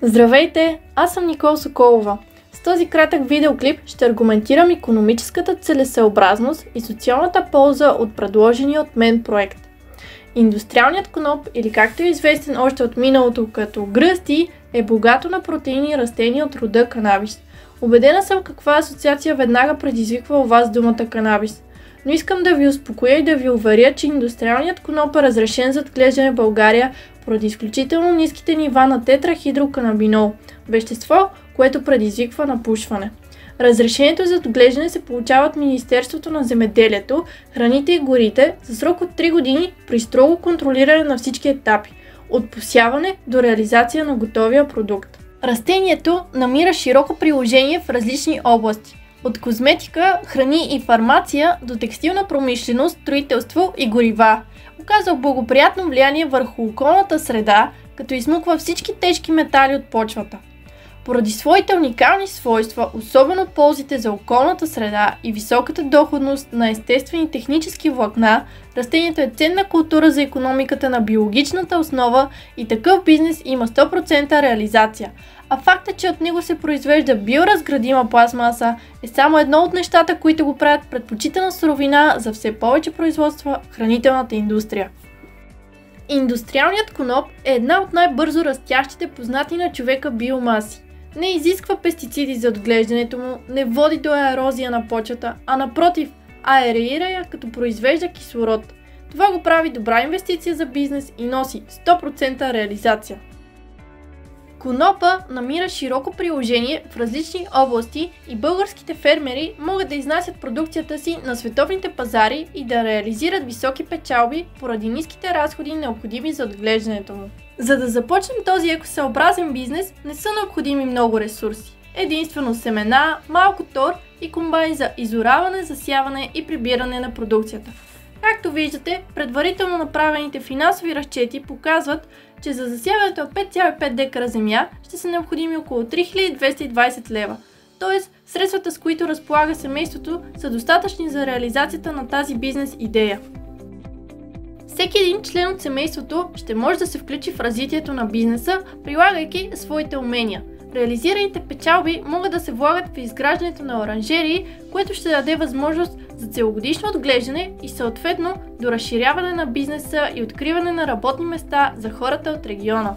Здравейте, аз съм Никола Соколова. С този кратък видеоклип ще аргументирам икономическата целесъобразност и социалната полза от предложения от мен проект. Индустриалният коноп, или както е известен още от миналото като гръсти, е богато на протеини растения от рода канабис. Убедена съм каква асоциация веднага предизвиква у вас думата канабис. Но искам да ви успокоя и да ви уверя, че индустриалният коноп е разрешен за отглеждане в България поради изключително ниските нива на тетрахидроканабинол, вещество, което предизвиква напушване. Разрешението за отглеждане се получава от Министерството на земеделието, храните и горите за срок от 3 години при строго контролиране на всички етапи, от посяване до реализация на готовия продукт. Растението намира широко приложение в различни области, от козметика, храни и фармация до текстилна промишленост, строителство и горива. Оказва благоприятно влияние върху околната среда, като измуква всички тежки метали от почвата. Поради своите уникални свойства, особено ползите за околната среда и високата доходност на естествени технически влакна, растението е ценна култура за икономиката на биологичната основа и такъв бизнес има 100% реализация. А фактът, че от него се произвежда биоразградима пластмаса, е само едно от нещата, които го правят предпочитана суровина за все повече производства в хранителната индустрия. Индустриалният коноп е една от най-бързо растящите познати на човека биомаси. Не изисква пестициди за отглеждането му, не води до ерозия на почвата, а напротив, аерира я като произвежда кислород. Това го прави добра инвестиция за бизнес и носи 100% реализация. Конопа намира широко приложение в различни области и българските фермери могат да изнасят продукцията си на световните пазари и да реализират високи печалби поради ниските разходи, необходими за отглеждането му. За да започнем този екосъобразен бизнес, не са необходими много ресурси. Единствено семена, малко тор и комбайн за изораване, засяване и прибиране на продукцията. Както виждате, предварително направените финансови разчети показват, че за засяването на 5,5 декара земя ще са необходими около 3220 лева. Тоест, средствата, с които разполага семейството, са достатъчни за реализацията на тази бизнес идея. Всеки един член от семейството ще може да се включи в развитието на бизнеса, прилагайки своите умения. Реализираните печалби могат да се влагат в изграждането на оранжерии, което ще даде възможност за целогодишно отглеждане и съответно до разширяване на бизнеса и откриване на работни места за хората от региона.